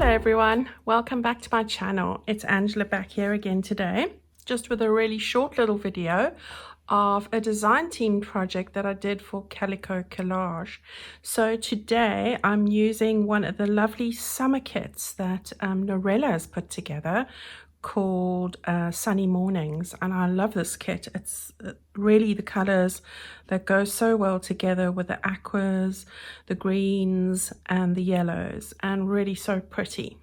Hello everyone, welcome back to my channel. It's Angela back here again today, just with a really short little video of a design team project that I did for Calico Collage. So today I'm using one of the lovely summer kits that Norella has put together called Sunny Mornings, and I love this kit. It's really the colors that go so well together with the aquas, the greens and the yellows, and really so pretty.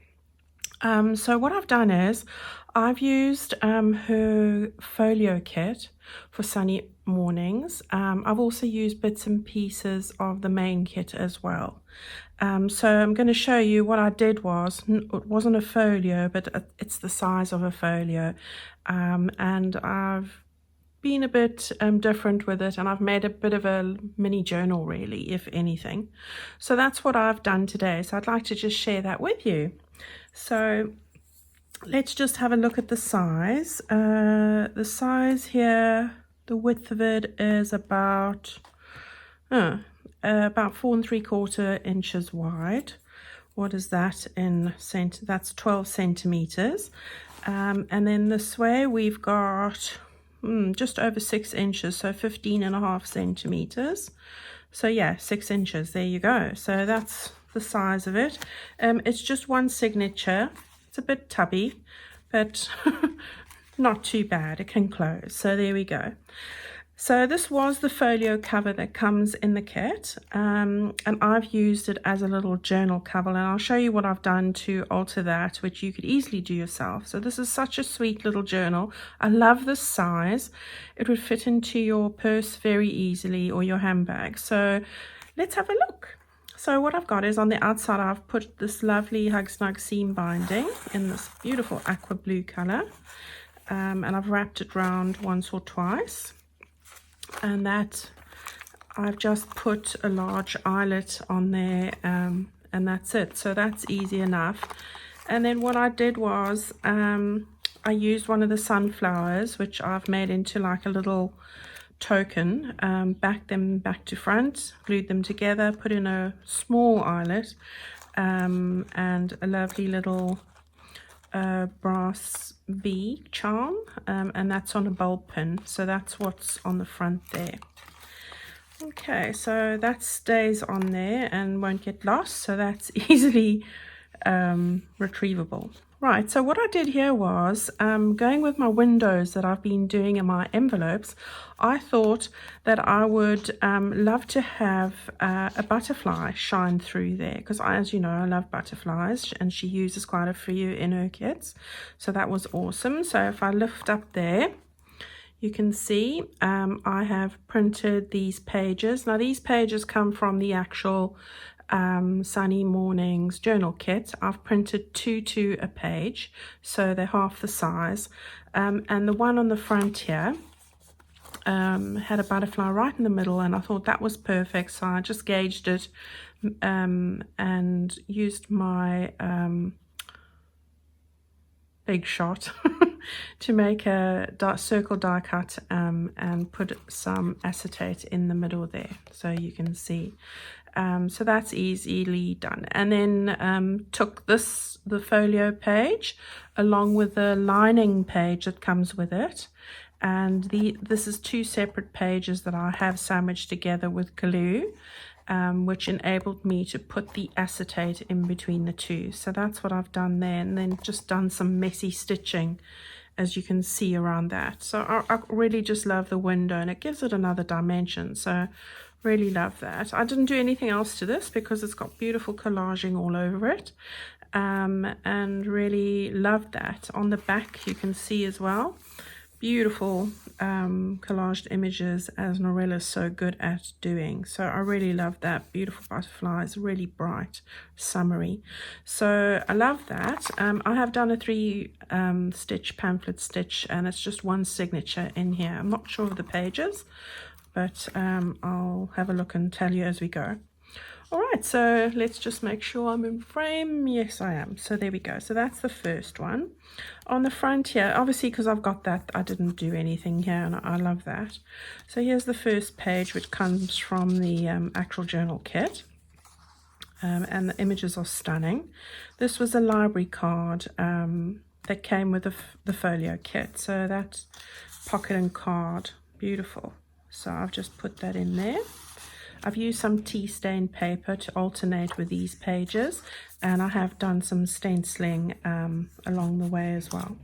So what I've done is I've used her folio kit for Sunny Mornings. I've also used bits and pieces of the main kit as well. So I'm going to show you what I did was, it wasn't a folio, but it's the size of a folio. And I've been a bit different with it, and I've made a bit of a mini journal really, if anything. So that's what I've done today. So I'd like to just share that with you. So let's just have a look at the size. The size here, the width of it is about 4 3/4 inches wide. What is that in cent? That's 12 centimeters. And then this way we've got just over 6 inches, so 15.5 centimeters. So yeah, 6 inches, there you go. So that's the size of it. It's just one signature. It's a bit tubby, but not too bad. It can close. So there we go. So this was the folio cover that comes in the kit, and I've used it as a little journal cover, and I'll show you what I've done to alter that, which you could easily do yourself. So this is such a sweet little journal. I love this size. It would fit into your purse very easily, or your handbag. So let's have a look. So what I've got is on the outside I've put this lovely Hug Snug seam binding in this beautiful aqua blue color, and I've wrapped it round once or twice. And that I've just put a large eyelet on there, and that's it. So that's easy enough. And then what I did was I used one of the sunflowers, which I've made into like a little token, backed them back to front, glued them together, put in a small eyelet, and a lovely little brass bee charm, and that's on a bulb pin. So that's what's on the front there. Okay, so that stays on there and won't get lost, so that's easily retrievable. Right, so what I did here was, going with my windows that I've been doing in my envelopes, I thought that I would love to have a butterfly shine through there, because as you know, I love butterflies, and she uses quite a few in her kits. So that was awesome. So if I lift up there, you can see I have printed these pages. Now these pages come from the actual Sunny Mornings journal kit. I've printed 2 a page, so they're half the size, and the one on the front here had a butterfly right in the middle, and I thought that was perfect, so I just gauged it and used my big shot to make a circle die cut, and put some acetate in the middle there, so you can see. So that's easily done. And then took the folio page along with the lining page that comes with it, and this is 2 separate pages that I have sandwiched together with glue, which enabled me to put the acetate in between the two. So that's what I've done there, and then just done some messy stitching, as you can see around that. So I really just love the window, and it gives it another dimension. So really love that. I didn't do anything else to this because it's got beautiful collaging all over it, and really love that. On the back you can see as well, beautiful collaged images, as Norella's so good at doing. So I really love that. Beautiful butterflies, really bright, summery. So I love that. I have done a 3 stitch pamphlet stitch, and it's just one signature in here. I'm not sure of the pages, but I'll have a look and tell you as we go. All right, so let's just make sure I'm in frame. Yes, I am. So there we go. So that's the first one. On the front here, obviously because I've got that, I didn't do anything here, and I love that. So here's the first page, which comes from the actual journal kit. and the images are stunning. This was a library card that came with the folio kit, so that's pocket and card, beautiful. So I've just put that in there. I've used some tea stain paper to alternate with these pages, and I have done some stenciling along the way as well.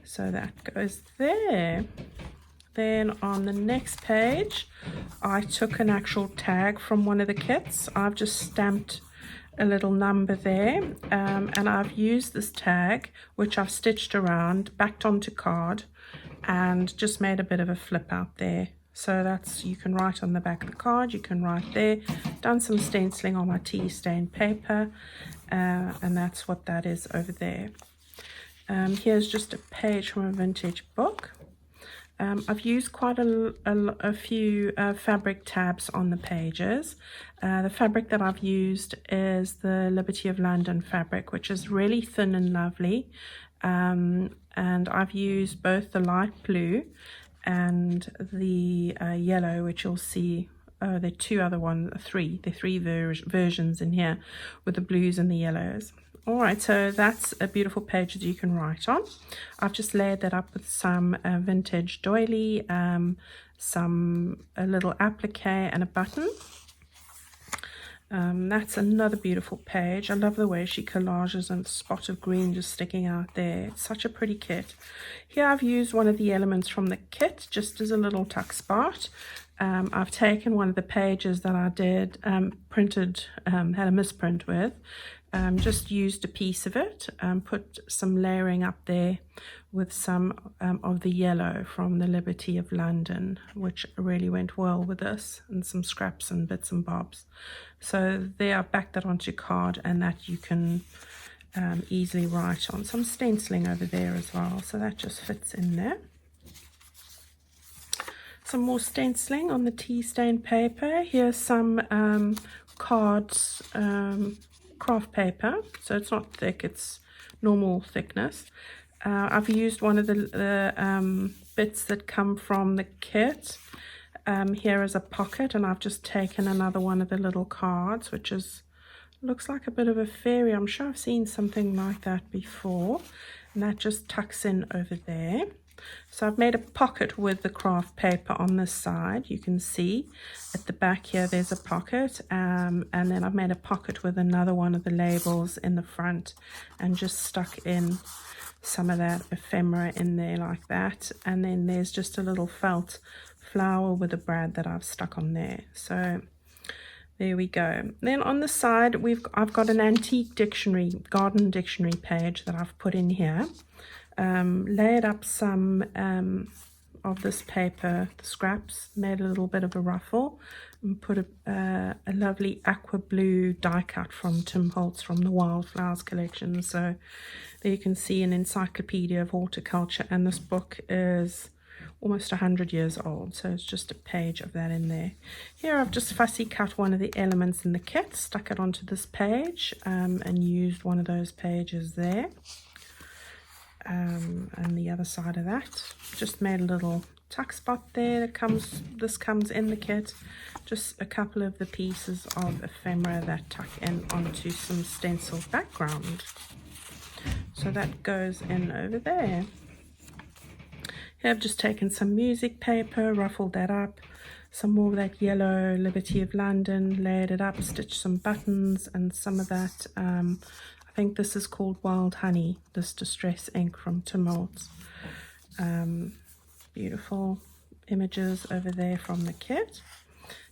So that goes there. Then on the next page, I took an actual tag from one of the kits. I've just stamped a little number there, and I've used this tag, which I've stitched around, backed onto card, and just made a bit of a flip out there. So that's, you can write on the back of the card, you can write there. Done some stenciling on my tea stained paper, and that's what that is over there. Here's just a page from a vintage book. I've used quite a few fabric tabs on the pages. The fabric that I've used is the Liberty of London fabric, which is really thin and lovely. And I've used both the light blue and the yellow, which you'll see. There are two other ones, three versions in here with the blues and the yellows. All right, so that's a beautiful page that you can write on. I've just layered that up with some vintage doily, a little applique and a button. That's another beautiful page. I love the way she collages and the spot of green just sticking out there. It's such a pretty kit. Here I've used one of the elements from the kit just as a little tuck spot. I've taken one of the pages that I did, printed, had a misprint with. Just used a piece of it, put some layering up there with some of the yellow from the Liberty of London, which really went well with this, and some scraps and bits and bobs. So there, I've backed that onto card, and that you can easily write on. Some stenciling over there as well, so that just fits in there. Some more stenciling on the tea stained paper. Here's some cards, craft paper, so it's not thick, it's normal thickness. I've used one of the bits that come from the kit. Here is a pocket, and I've just taken another one of the little cards, which looks like a bit of a fairy. I'm sure I've seen something like that before, and that just tucks in over there. So I've made a pocket with the craft paper on this side. You can see at the back here there's a pocket, and then I've made a pocket with another one of the labels in the front and just stuck in some of that ephemera in there like that. And then there's just a little felt flower with a brad that I've stuck on there. So there we go. Then on the side I've got an antique dictionary, garden dictionary page that I've put in here. Layered up some of this paper, the scraps, made a little bit of a ruffle, and put a lovely aqua blue die cut from Tim Holtz from the Wildflowers collection. So there you can see an encyclopedia of horticulture, and this book is almost 100 years old, so it's just a page of that in there. Here I've just fussy cut one of the elements in the kit, stuck it onto this page, and used one of those pages there. And the other side of that, just made a little tuck spot there. This comes in the kit, just a couple of the pieces of ephemera that tuck in onto some stencil background. So that goes in over there. Here I've just taken some music paper, ruffled that up, some more of that yellow Liberty of London, layered it up, stitched some buttons, and some of that I think this is called Wild Honey, this distress ink from Tim Holtz. Beautiful images over there from the kit.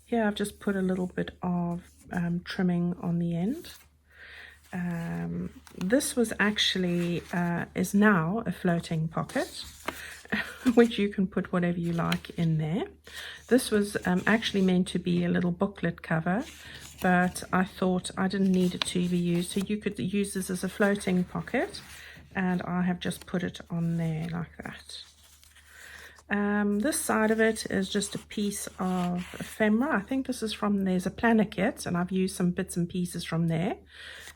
Here I've just put a little bit of trimming on the end. This was actually, is now a floating pocket, which you can put whatever you like in there. This was actually meant to be a little booklet cover, but I thought I didn't need it to be used, so you could use this as a floating pocket, and I have just put it on there like that. This side of it is just a piece of ephemera. I think this is from, there's a planner kit, and I've used some bits and pieces from there,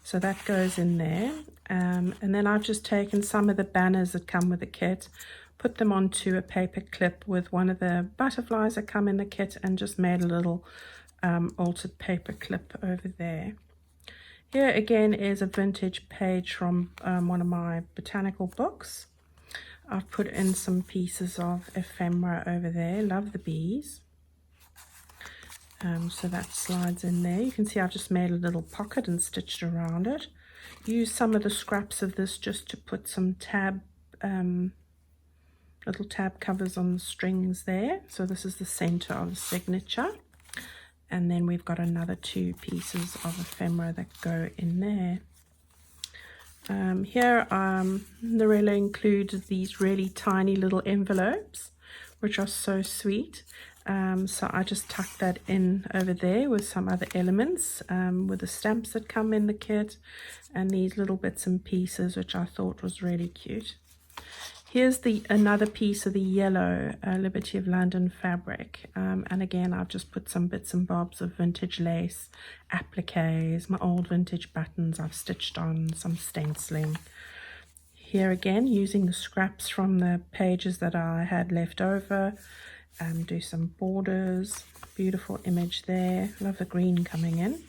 so that goes in there. And then I've just taken some of the banners that come with the kit, put them onto a paper clip with one of the butterflies that come in the kit, and just made a little altered paper clip over there. Here again is a vintage page from one of my botanical books. I've put in some pieces of ephemera over there. Love the bees. So that slides in there. You can see I've just made a little pocket and stitched around it. Use some of the scraps of this just to put some little tab covers on the strings there. So this is the center of the signature. And then we've got another 2 pieces of ephemera that go in there. Here Narella includes these really tiny little envelopes, which are so sweet. So I just tucked that in over there with some other elements, with the stamps that come in the kit, and these little bits and pieces, which I thought was really cute. Here's another piece of the yellow Liberty of London fabric, and again I've just put some bits and bobs of vintage lace, appliques, my old vintage buttons I've stitched on, some stenciling. Here again, using the scraps from the pages that I had left over, do some borders. Beautiful image there, love the green coming in.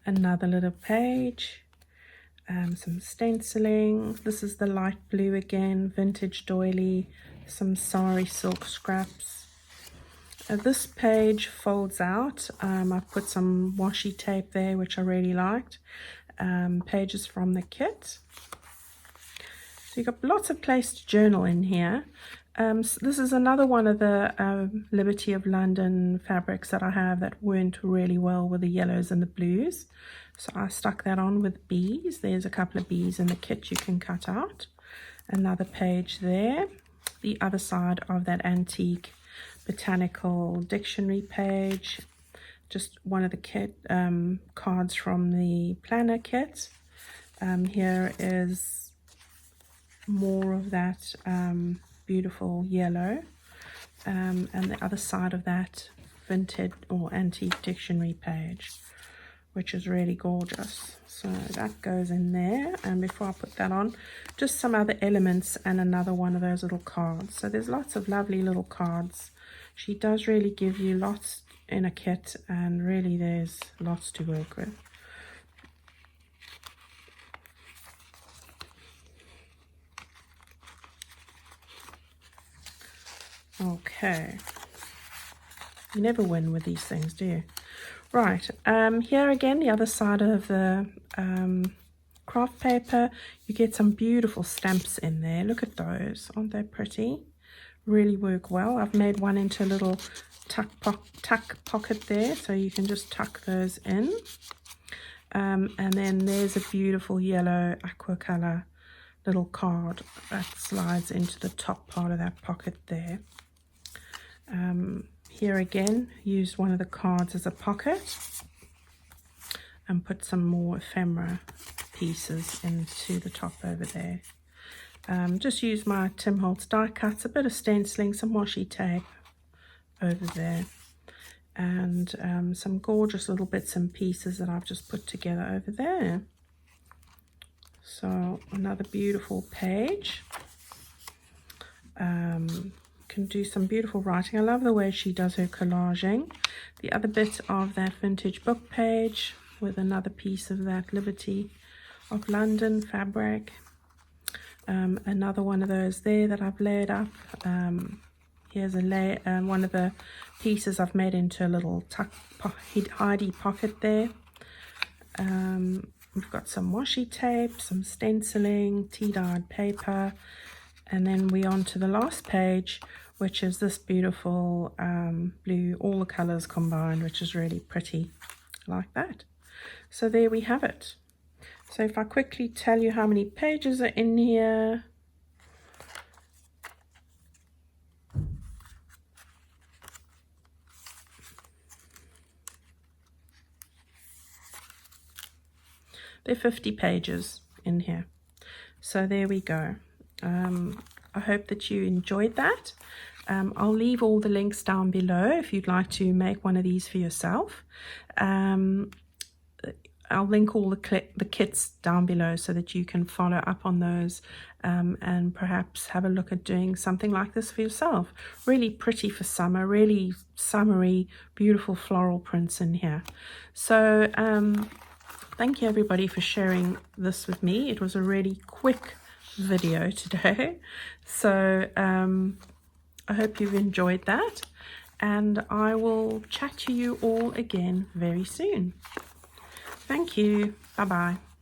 Another little page. Some stenciling. This is the light blue again, vintage doily, some sari silk scraps. This page folds out. I've put some washi tape there, which I really liked. Pages from the kit. So you've got lots of place to journal in here. So this is another one of the Liberty of London fabrics that I have that went really well with the yellows and the blues. So I stuck that on with bees. There's a couple of bees in the kit you can cut out. Another page there. The other side of that antique botanical dictionary page. Just one of the kit cards from the planner kit. Here is more of that beautiful yellow. And the other side of that vintage or antique dictionary page, which is really gorgeous. So that goes in there. And before I put that on, just some other elements and another one of those little cards. So there's lots of lovely little cards. She does really give you lots in a kit, and really there's lots to work with. Okay. You never win with these things, do you? Right, here again, the other side of the craft paper, you get some beautiful stamps in there. Look at those, aren't they pretty? Really work well. I've made one into a little tuck pocket there, so you can just tuck those in. And then there's a beautiful yellow aqua color little card that slides into the top part of that pocket there. Here again, use one of the cards as a pocket and put some more ephemera pieces into the top over there. Just use my Tim Holtz die cuts, a bit of stenciling, some washi tape over there, and some gorgeous little bits and pieces that I've just put together over there. So another beautiful page. Can do some beautiful writing. I love the way she does her collaging. The other bit of that vintage book page with another piece of that Liberty of London fabric. Another one of those there that I've laid up. Here's one of the pieces I've made into a little hidey pocket there. We've got some washi tape, some stenciling, tea-dyed paper, and then we're on to the last page, which is this beautiful blue, all the colors combined, which is really pretty, like that. So there we have it. So if I quickly tell you how many pages are in here. There are 50 pages in here. So there we go. I hope that you enjoyed that. I'll leave all the links down below if you'd like to make one of these for yourself. I'll link all the kits down below so that you can follow up on those and perhaps have a look at doing something like this for yourself. Really pretty for summer, really summery, beautiful floral prints in here. So thank you everybody for sharing this with me. It was a really quick video today, so I hope you've enjoyed that, and I will chat to you all again very soon. Thank you. Bye bye.